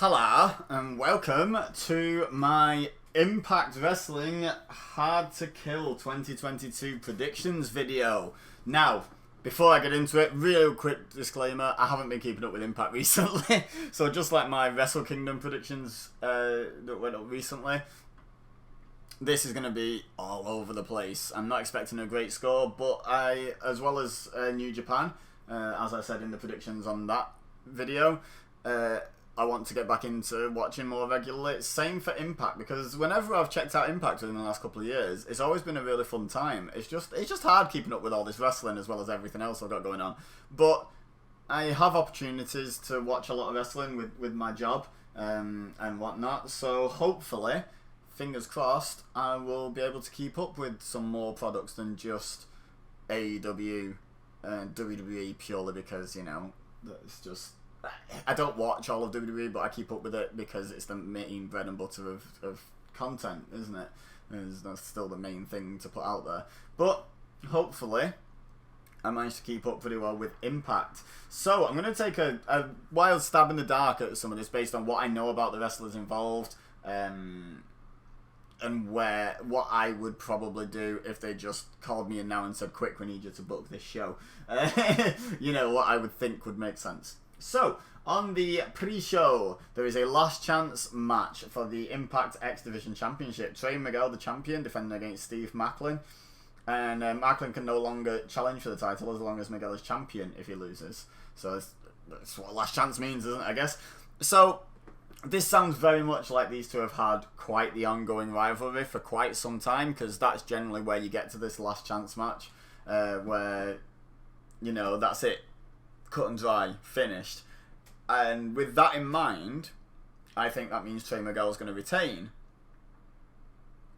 Hello and welcome to my Impact Wrestling Hard to Kill 2022 predictions video. Now, before I get into it, real quick disclaimer, I haven't been keeping up with Impact recently, so just like my Wrestle Kingdom predictions that went up recently, this is going to be all over the place. I'm not expecting a great score, but as well as New Japan, as I said in the predictions on that video, I want to get back into watching more regularly. Same for Impact, because whenever I've checked out Impact within the last couple of years, it's always been a really fun time. It's just hard keeping up with all this wrestling as well as everything else I've got going on. But I have opportunities to watch a lot of wrestling with my job and whatnot. So hopefully, fingers crossed, I will be able to keep up with some more products than just AEW and WWE purely because, you know, it's just... I don't watch all of WWE, but I keep up with it because it's the main bread and butter of content, isn't it? That's still the main thing to put out there. But hopefully, I managed to keep up pretty well with Impact. So I'm going to take a wild stab in the dark at some of this based on what I know about the wrestlers involved, and what I would probably do if they just called me in now and said, "Quick, we need you to book this show." You know, what I would think would make sense. So, on the pre-show, there is a last chance match for the Impact X Division Championship. Trey Miguel, the champion, defending against Steve Macklin. And Macklin can no longer challenge for the title as long as Miguel is champion if he loses. So, that's what last chance means, isn't it, I guess? So, this sounds very much like these two have had quite the ongoing rivalry for quite some time, because that's generally where you get to this last chance match, where, you know, that's it. Cut and dry, finished. And with that in mind, I think that means Trey Miguel's going to retain,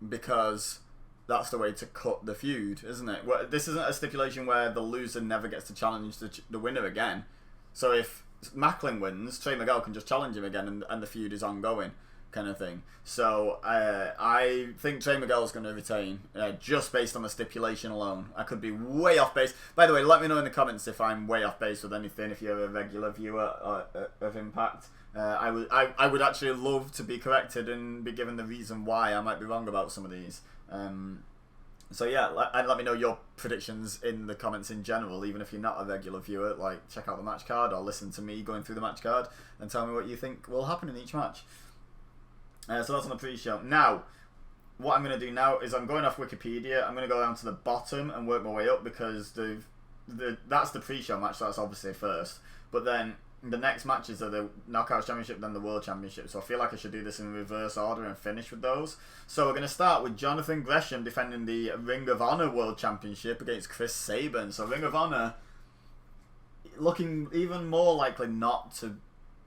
because that's the way to cut the feud, isn't it? Well, this isn't a stipulation where the loser never gets to challenge the winner again. So if Macklin wins, Trey Miguel can just challenge him again, and the feud is ongoing, kind of thing. So I think Trey Miguel's going to retain, just based on the stipulation alone. I could be way off base. By the way, let me know in the comments if I'm way off base with anything, if you're a regular viewer of Impact. I would actually love to be corrected and be given the reason why I might be wrong about some of these. So yeah, let me know your predictions in the comments in general, even if you're not a regular viewer. Like, check out the match card or listen to me going through the match card and tell me what you think will happen in each match. So that's on the pre-show. Now, what I'm going to do now is I'm going off Wikipedia. I'm going to go down to the bottom and work my way up, because that's the pre-show match, so that's obviously first. But then the next matches are the Knockouts Championship, then the World Championship. So I feel like I should do this in reverse order and finish with those. So we're going to start with Jonathan Gresham defending the Ring of Honor World Championship against Chris Saban. So Ring of Honor looking even more likely not to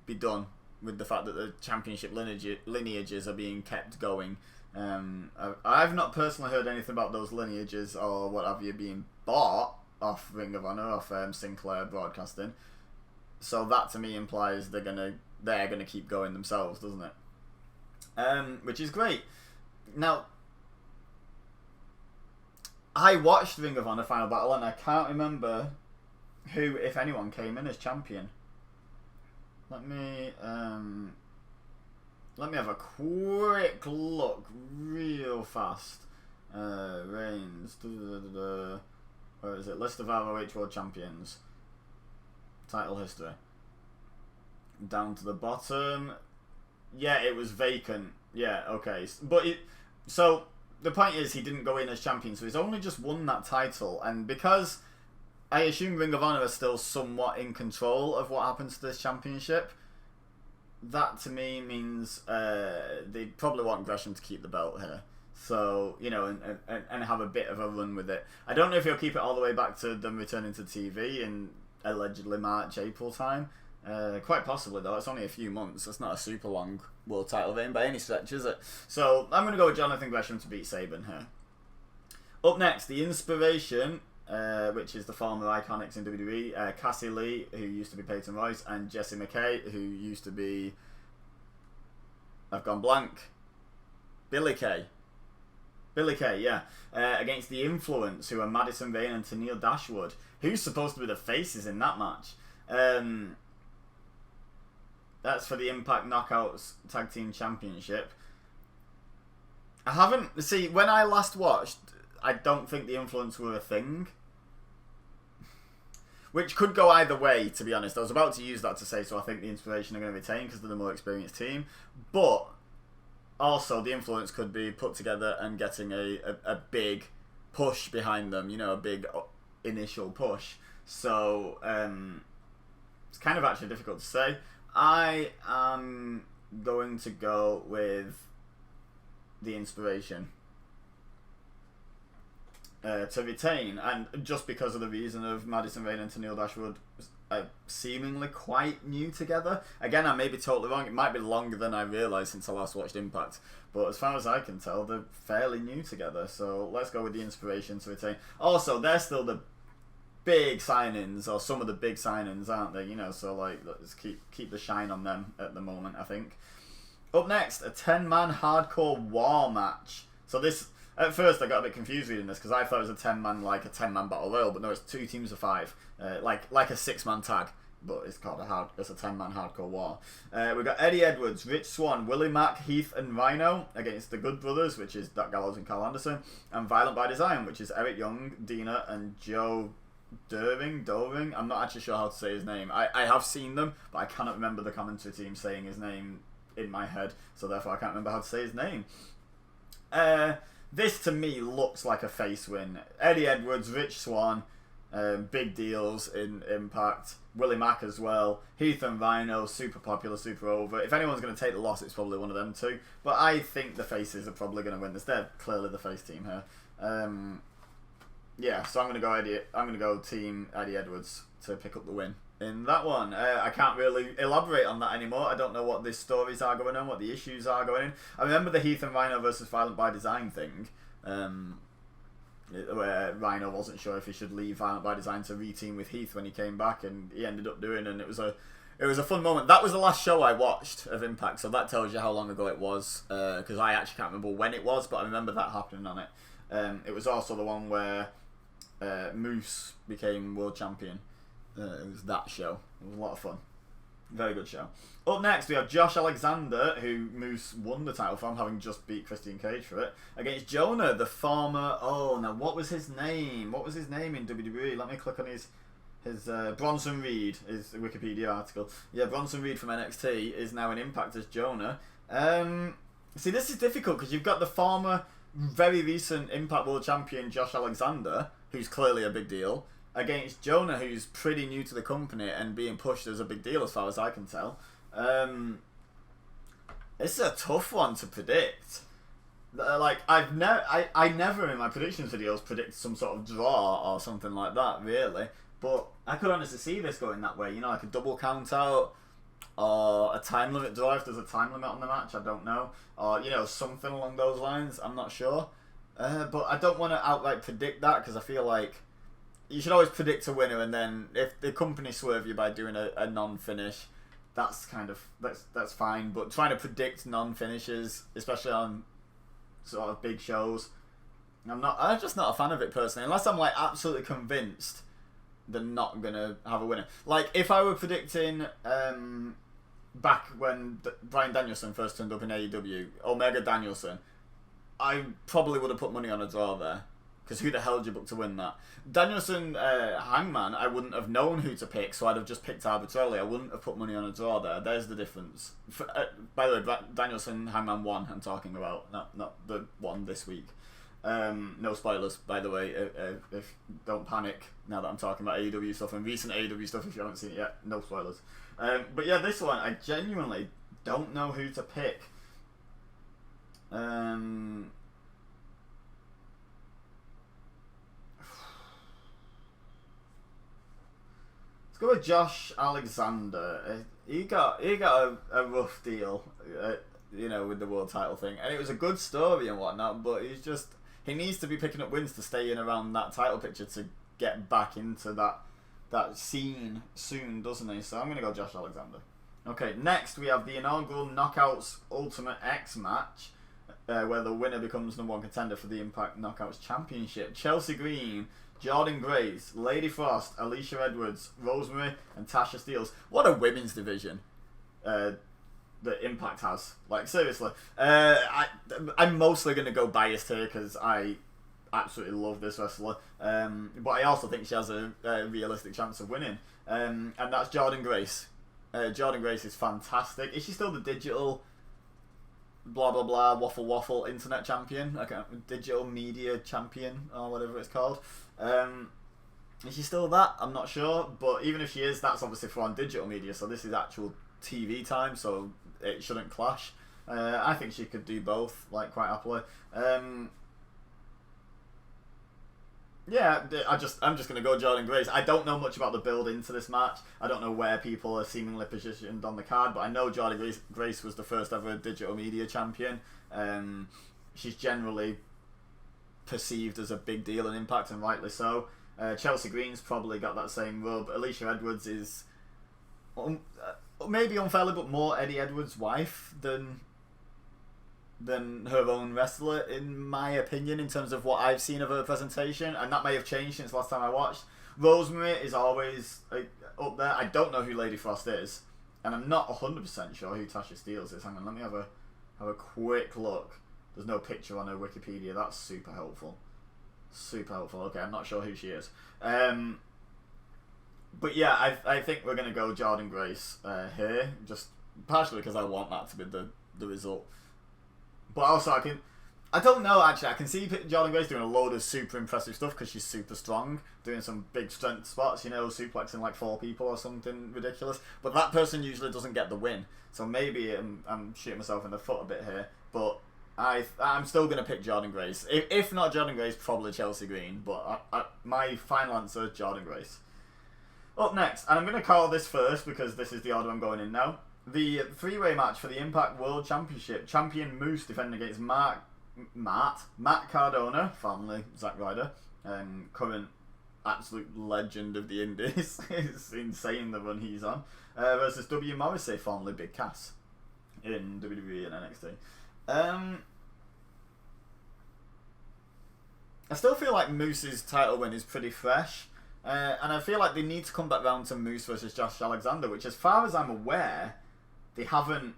be done, with the fact that the championship lineages are being kept going. I've not personally heard anything about those lineages or what have you being bought off Ring of Honor, off Sinclair Broadcasting. So that to me implies they're gonna keep going themselves, doesn't it? Which is great. Now, I watched Ring of Honor Final Battle and I can't remember who, if anyone, came in as champion. Let me have a quick look, real fast. Reigns. Where is it? List of ROH World Champions. Title history. Down to the bottom. Yeah, it was vacant. Yeah, okay. So the point is, he didn't go in as champion, so he's only just won that title, and because I assume Ring of Honor are still somewhat in control of what happens to this championship, that to me means they probably want Gresham to keep the belt here. So, you know, and have a bit of a run with it. I don't know if he'll keep it all the way back to them returning to TV in allegedly March, April time. Quite possibly, though. It's only a few months. It's not a super long world title reign by any stretch, is it? So, I'm going to go with Jonathan Gresham to beat Saban here. Up next, The Inspiration, which is the former Iconics in WWE, Cassie Lee, who used to be Peyton Royce, and Jessie McKay, who used to be... I've gone blank. Billie Kay. Billie Kay, yeah. Against The Influence, who are Madison Rayne and Tennille Dashwood. Who's supposed to be the faces in that match? That's for the Impact Knockouts Tag Team Championship. I haven't... See, when I last watched, I don't think the Influence were a thing. Which could go either way, to be honest. I was about to use that to say, so I think the Inspiration are going to retain because they're the more experienced team. But also, the Influence could be put together and getting a big push behind them. You know, a big initial push. So, it's kind of actually difficult to say. I am going to go with the Inspiration to retain, and just because of the reason of Madison Rayne and Tenille Dashwood seemingly quite new together. Again, I may be totally wrong. It might be longer than I realised since I last watched Impact, but as far as I can tell, they're fairly new together. So let's go with the Inspiration to retain. Also, they're still the big signings, or some of the big signings, aren't they? You know, so like, let's keep the shine on them at the moment, I think. Up next, a 10-man hardcore war match. So this, at first I got a bit confused reading this because I thought it was a 10-man, like a 10-man battle royal, but no, it's 2 teams of 5, like a 6-man tag, but it's called it's a 10-man hardcore war. We've got Eddie Edwards, Rich Swann, Willie Mack, Heath and Rhino against the Good Brothers, which is Doc Gallows and Carl Anderson, and Violent by Design, which is Eric Young, Dina and Joe Doring. I'm not actually sure how to say his name. I have seen them, but I cannot remember the commentary team saying his name in my head, so therefore I can't remember how to say his name. This to me looks like a face win. Eddie Edwards, Rich Swann, big deals in Impact. Willie Mack as well. Heath and Rhino, super popular, super over. If anyone's going to take the loss, it's probably one of them two. But I think the faces are probably going to win this. They're clearly the face team here. Yeah, so I'm going to go Team Eddie Edwards to pick up the win in that one. I can't really elaborate on that anymore. I don't know what the stories are going on, what the issues are going on. I remember the Heath and Rhino versus Violent by Design thing, where Rhino wasn't sure if he should leave Violent by Design to reteam with Heath when he came back, and he ended up doing, and it was a fun moment. That was the last show I watched of Impact, so that tells you how long ago it was, because I actually can't remember when it was, but I remember that happening on it. It was also the one where Moose became world champion. It was that show. It was a lot of fun. Very good show. Up next, we have Josh Alexander, who Moose won the title from, having just beat Christian Cage for it, against Jonah, the former... Oh, now, what was his name? What was his name in WWE? Let me click on his Bronson Reed, his Wikipedia article. Yeah, Bronson Reed from NXT is now in Impact as Jonah. See, this is difficult, because you've got the former, very recent Impact World Champion, Josh Alexander, who's clearly a big deal, against Jonah, who's pretty new to the company and being pushed as a big deal as far as I can tell. This is a tough one to predict. Like, I never in my predictions videos predict some sort of draw or something like that, really. But I could honestly see this going that way, you know, like a double count out, or a time limit draw if there's a time limit on the match, I don't know. Or, you know, something along those lines, I'm not sure. But I don't want to outright predict that, because I feel like you should always predict a winner, and then if the company swerve you by doing a non-finish, that's kind of that's fine. But trying to predict non-finishes, especially on sort of big shows, I'm just not a fan of it personally. Unless I'm like absolutely convinced they're not gonna have a winner. Like if I were predicting back when Bryan Danielson first turned up in AEW, Omega Danielson, I probably would have put money on a draw there. Because who the hell did you book to win that? Danielson, Hangman, I wouldn't have known who to pick, so I'd have just picked arbitrarily. I wouldn't have put money on a draw there. There's the difference. By the way, Danielson, Hangman 1, I'm talking about, not the one this week. No spoilers, by the way. If don't panic now that I'm talking about AEW stuff and recent AEW stuff if you haven't seen it yet. No spoilers. But yeah, this one, I genuinely don't know who to pick. Let's go with Josh Alexander. He got a rough deal, you know, with the world title thing, and it was a good story and whatnot. But he needs to be picking up wins to stay in around that title picture to get back into that scene soon, doesn't he? So I'm gonna go Josh Alexander. Okay, next we have the inaugural Knockouts Ultimate X match, where the winner becomes #1 contender for the Impact Knockouts Championship. Chelsea Green, Jordan Grace, Lady Frost, Alicia Edwards, Rosemary, and Tasha Steelz. What a women's division. that Impact has. Like, seriously. I'm mostly going to go biased here because I absolutely love this wrestler. But I also think she has a realistic chance of winning. And that's Jordynne Grace. Jordynne Grace is fantastic. Is she still the digital blah blah blah waffle waffle internet champion? Digital media champion or whatever it's called. Is she still that? I'm not sure. But even if she is, that's obviously for on digital media. So this is actual TV time. So it shouldn't clash. I think she could do both, like, quite happily. Yeah, I'm just gonna go Jordynne Grace. I don't know much about the build into this match. I don't know where people are seemingly positioned on the card, but I know Jordynne Grace was the first ever digital media champion. She's generally perceived as a big deal in Impact, and rightly so. Chelsea Green's probably got that same rub. Alicia Edwards is maybe unfairly, but more Eddie Edwards' wife than her own wrestler, in my opinion, in terms of what I've seen of her presentation, and that may have changed since last time I watched. Rosemary is always up there. I don't know who Lady Frost is, and I'm not 100% sure who Tasha Steelz is. Hang on, let me have a quick look. There's no picture on her Wikipedia. That's super helpful. Super helpful. Okay, I'm not sure who she is. But yeah, I think we're going to go Jordynne Grace here, just partially because I want that to be the result. But also, I don't know, actually. I can see Jordynne Grace doing a load of super impressive stuff because she's super strong, doing some big strength spots, suplexing like 4 people or something ridiculous. But that person usually doesn't get the win. So maybe I'm shooting myself in the foot a bit here. But I'm still going to pick Jordynne Grace. If not Jordynne Grace, probably Chelsea Green. But my final answer is Jordynne Grace. Up next, and I'm going to call this first because this is the order I'm going in now. The 3-way match for the Impact World Championship. Champion Moose defending against Matt Cardona, formerly Zack Ryder, current absolute legend of the Indies. It's insane the run he's on. Versus W. Morrissey, formerly Big Cass, in WWE and NXT. I still feel like Moose's title win is pretty fresh. And I feel like they need to come back round to Moose versus Josh Alexander, which, as far as I'm aware, they haven't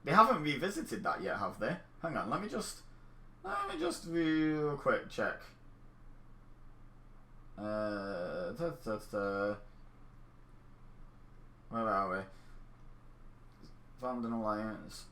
revisited that yet, have they? Hang on, let me just real quick check. Where are we? Found an alliance.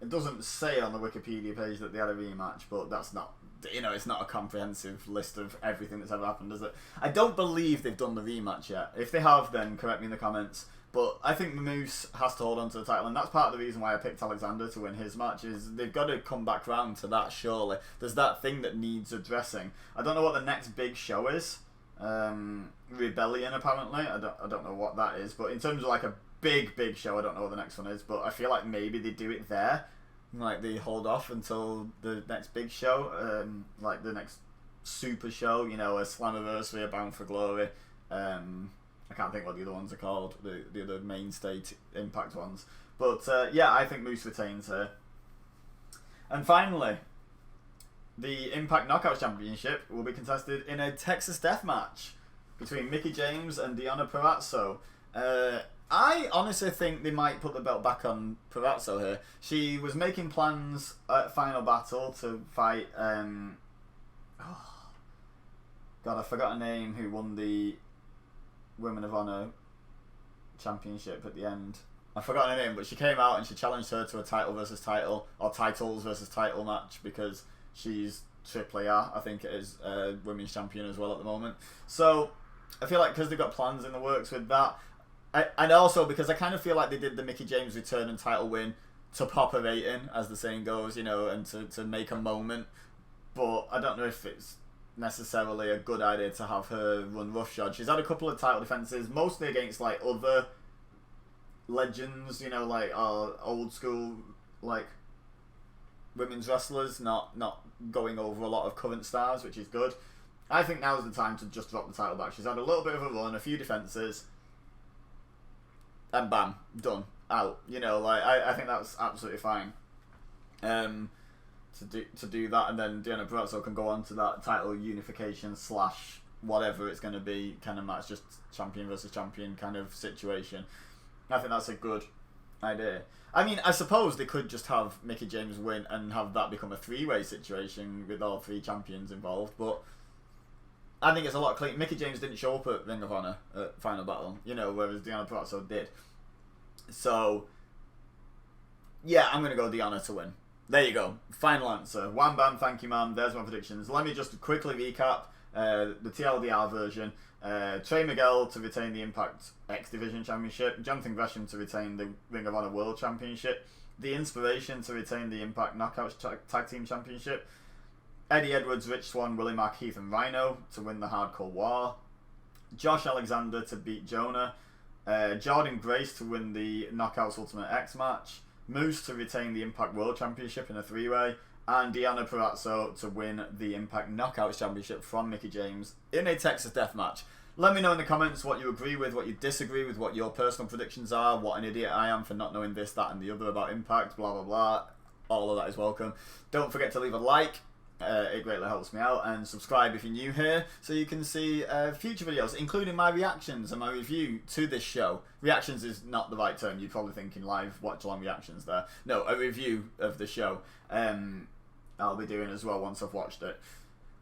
It doesn't say on the Wikipedia page that they had a rematch, but that's not, it's not a comprehensive list of everything that's ever happened, is it? I don't believe they've done the rematch yet. If they have, then correct me in the comments. But I think Moose has to hold on to the title, and that's part of the reason why I picked Alexander to win his match, is they've got to come back round to that, surely. There's that thing that needs addressing. I don't know what the next big show is. Rebellion, apparently. I don't know what that is, but in terms of like a big show, I don't know what the next one is, but I feel like maybe they do it there. Like, they hold off until the next big show, like the next super show, a Slammiversary, a Bound for Glory. I can't think what the other ones are called, the other mainstay Impact ones. But yeah, I think Moose retains here. And finally, the Impact Knockouts Championship will be contested in a Texas Death Match between Mickie James and Deonna Purrazzo. I honestly think they might put the belt back on Parazzo here. She was making plans at Final Battle to fight... God, I forgot her name, who won the Women of Honor Championship at the end. I forgot her name, but she came out and she challenged her to a title versus title, or titles versus title match, because she's AAA, I think it is, Women's Champion as well at the moment. So, I feel like because they've got plans in the works with that, and also because I kind of feel like they did the Mickie James return and title win to pop a rating, as the saying goes, and to make a moment. But I don't know if it's necessarily a good idea to have her run roughshod. She's had a couple of title defenses, mostly against like other legends, like old school like women's wrestlers, not going over a lot of current stars, which is good. I think now's the time to just drop the title back. She's had a little bit of a run, a few defenses, and bam, done, out. I think that's absolutely fine. To do that, and then Deonna Purrazzo can go on to that title unification / whatever it's going to be kind of match, just champion versus champion kind of situation. I think that's a good idea. I mean, I suppose they could just have Mickie James win and have that become a three-way situation with all three champions involved, but I think it's a lot cleaner. Mickie James didn't show up at Ring of Honor at Final Battle, you know, whereas Deonna Purrazzo did. So, yeah, I'm going to go Deonna to win. There you go. Final answer. Wham bam, thank you, ma'am. There's my predictions. Let me just quickly recap the TLDR version. Trey Miguel to retain the Impact X Division Championship. Jonathan Gresham to retain the Ring of Honor World Championship. The Inspiration to retain the Impact Knockouts Tag Team Championship. Eddie Edwards, Rich Swann, Willie Mack, Heath and Rhino to win the Hardcore War. Josh Alexander to beat Jonah. Jordan Grace to win the Knockouts Ultimate X match. Moose to retain the Impact World Championship in a three-way. And Deonna Purrazzo to win the Impact Knockouts Championship from Mickie James in a Texas Death Match. Let me know in the comments what you agree with, what you disagree with, what your personal predictions are, what an idiot I am for not knowing this, that and the other about Impact, blah blah blah. All of that is welcome. Don't forget to leave a like. It greatly helps me out, and subscribe if you're new here so you can see future videos, including my reactions and my review to this show. Reactions is not the right term. You're probably thinking live watch along reactions there. No, a review of the show. I'll be doing as well once I've watched it,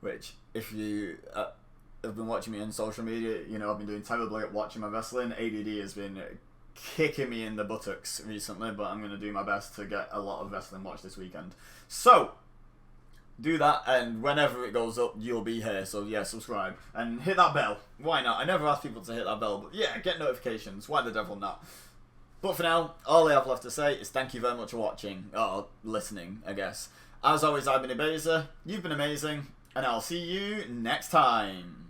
which if you have been watching me on social media, you know I've been doing terribly at watching my wrestling. ADD has been kicking me in the buttocks recently, but I'm going to do my best to get a lot of wrestling watched this weekend. So do that, and whenever it goes up, you'll be here. So yeah, subscribe and hit that bell. Why not? I never ask people to hit that bell, but yeah, get notifications. Why the devil not? But for now, all I have left to say is thank you very much for watching, or listening, I guess. As always, I've been Ebeza, you've been amazing, and I'll see you next time.